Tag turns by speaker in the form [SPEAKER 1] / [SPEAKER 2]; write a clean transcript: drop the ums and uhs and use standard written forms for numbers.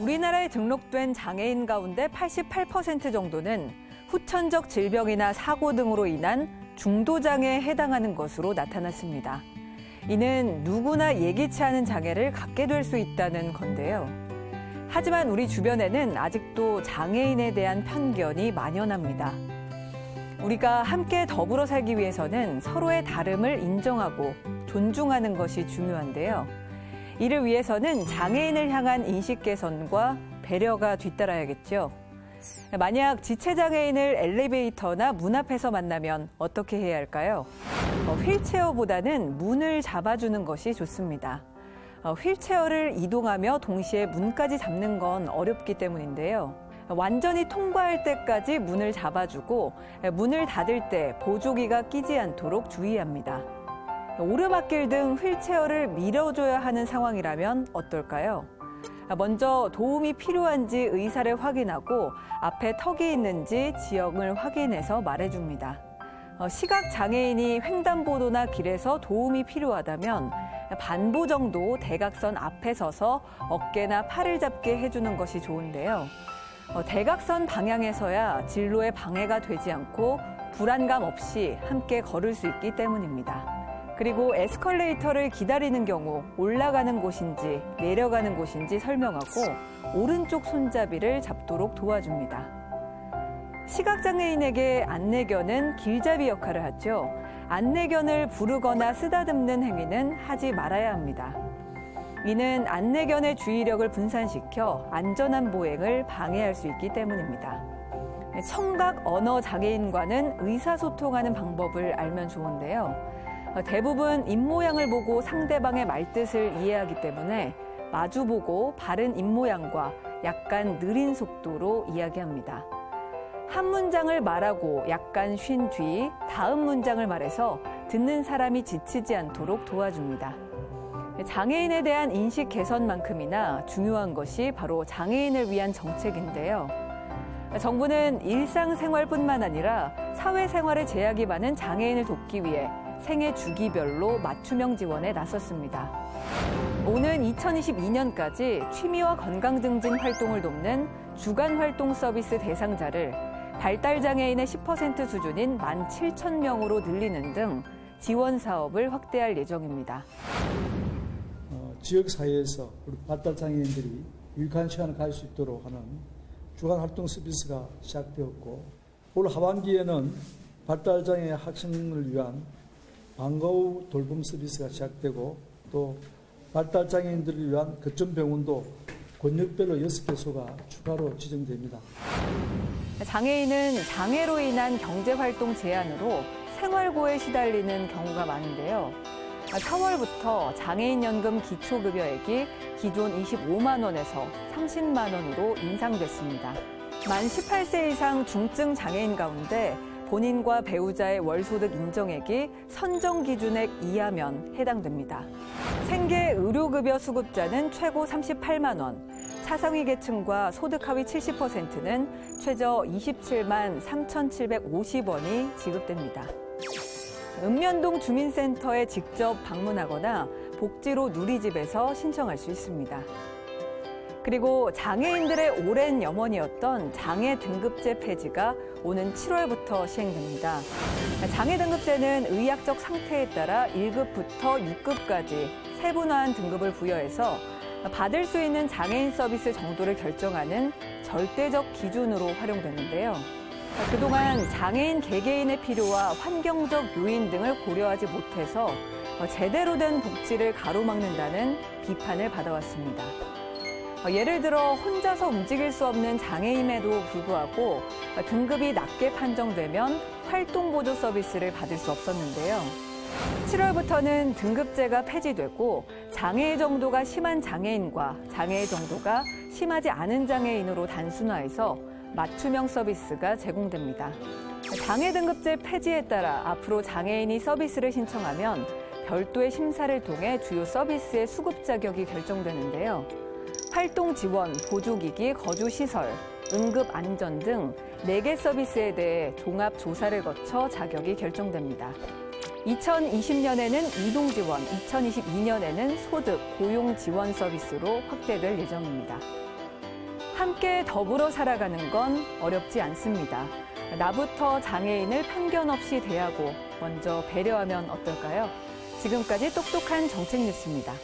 [SPEAKER 1] 우리나라에 등록된 장애인 가운데 88% 정도는 후천적 질병이나 사고 등으로 인한 중도장애에 해당하는 것으로 나타났습니다. 이는 누구나 예기치 않은 장애를 갖게 될 수 있다는 건데요. 하지만 우리 주변에는 아직도 장애인에 대한 편견이 만연합니다. 우리가 함께 더불어 살기 위해서는 서로의 다름을 인정하고 존중하는 것이 중요한데요. 이를 위해서는 장애인을 향한 인식 개선과 배려가 뒤따라야겠죠. 만약 지체장애인을 엘리베이터나 문 앞에서 만나면 어떻게 해야 할까요? 휠체어보다는 문을 잡아주는 것이 좋습니다. 휠체어를 이동하며 동시에 문까지 잡는 건 어렵기 때문인데요. 완전히 통과할 때까지 문을 잡아주고 문을 닫을 때 보조기가 끼지 않도록 주의합니다. 오르막길 등 휠체어를 밀어줘야 하는 상황이라면 어떨까요? 먼저 도움이 필요한지 의사를 확인하고 앞에 턱이 있는지 지형을 확인해서 말해줍니다. 시각장애인이 횡단보도나 길에서 도움이 필요하다면 반보 정도 대각선 앞에 서서 어깨나 팔을 잡게 해주는 것이 좋은데요. 대각선 방향에서야 진로에 방해가 되지 않고 불안감 없이 함께 걸을 수 있기 때문입니다. 그리고 에스컬레이터를 기다리는 경우 올라가는 곳인지 내려가는 곳인지 설명하고 오른쪽 손잡이를 잡도록 도와줍니다. 시각장애인에게 안내견은 길잡이 역할을 하죠. 안내견을 부르거나 쓰다듬는 행위는 하지 말아야 합니다. 이는 안내견의 주의력을 분산시켜 안전한 보행을 방해할 수 있기 때문입니다. 청각 언어 장애인과는 의사소통하는 방법을 알면 좋은데요. 대부분 입모양을 보고 상대방의 말뜻을 이해하기 때문에 마주보고 바른 입모양과 약간 느린 속도로 이야기합니다. 한 문장을 말하고 약간 쉰 뒤 다음 문장을 말해서 듣는 사람이 지치지 않도록 도와줍니다. 장애인에 대한 인식 개선만큼이나 중요한 것이 바로 장애인을 위한 정책인데요. 정부는 일상생활뿐만 아니라 사회생활에 제약이 많은 장애인을 돕기 위해 생애 주기별로 맞춤형 지원에 나섰습니다. 오는 2022년까지 취미와 건강 증진 활동을 돕는 주간 활동 서비스 대상자를 발달장애인의 10% 수준인 17,000명으로 늘리는 등 지원 사업을 확대할 예정입니다.
[SPEAKER 2] 지역사회에서 우리 발달장애인들이 유익한 시간을 가질 수 있도록 하는 주간 활동 서비스가 시작되었고 올 하반기에는 발달장애 학생을 위한 방과 후 돌봄 서비스가 시작되고 또 발달장애인들을 위한 거점병원도 권역별로 6개소가 추가로 지정됩니다.
[SPEAKER 1] 장애인은 장애로 인한 경제활동 제한으로 생활고에 시달리는 경우가 많은데요. 4월부터 장애인연금 기초급여액이 기존 25만 원에서 30만 원으로 인상됐습니다. 만 18세 이상 중증 장애인 가운데 본인과 배우자의 월소득 인정액이 선정 기준액 이하면 해당됩니다. 생계 의료급여 수급자는 최고 38만 원, 차상위 계층과 소득 하위 70%는 최저 27만 3,750원이 지급됩니다. 읍면동 주민센터에 직접 방문하거나 복지로 누리집에서 신청할 수 있습니다. 그리고 장애인들의 오랜 염원이었던 장애 등급제 폐지가 오는 7월부터 시행됩니다. 장애 등급제는 의학적 상태에 따라 1급부터 6급까지 세분화한 등급을 부여해서 받을 수 있는 장애인 서비스 정도를 결정하는 절대적 기준으로 활용됐는데요. 그동안 장애인 개개인의 필요와 환경적 요인 등을 고려하지 못해서 제대로 된 복지를 가로막는다는 비판을 받아왔습니다. 예를 들어 혼자서 움직일 수 없는 장애임에도 불구하고 등급이 낮게 판정되면 활동보조 서비스를 받을 수 없었는데요. 7월부터는 등급제가 폐지되고 장애의 정도가 심한 장애인과 장애의 정도가 심하지 않은 장애인으로 단순화해서 맞춤형 서비스가 제공됩니다. 장애 등급제 폐지에 따라 앞으로 장애인이 서비스를 신청하면 별도의 심사를 통해 주요 서비스의 수급 자격이 결정되는데요. 활동 지원, 보조기기, 거주시설, 응급 안전 등 4개 서비스에 대해 종합 조사를 거쳐 자격이 결정됩니다. 2020년에는 이동 지원, 2022년에는 소득, 고용 지원 서비스로 확대될 예정입니다. 함께 더불어 살아가는 건 어렵지 않습니다. 나부터 장애인을 편견 없이 대하고 먼저 배려하면 어떨까요? 지금까지 똑똑한 정책 뉴스입니다.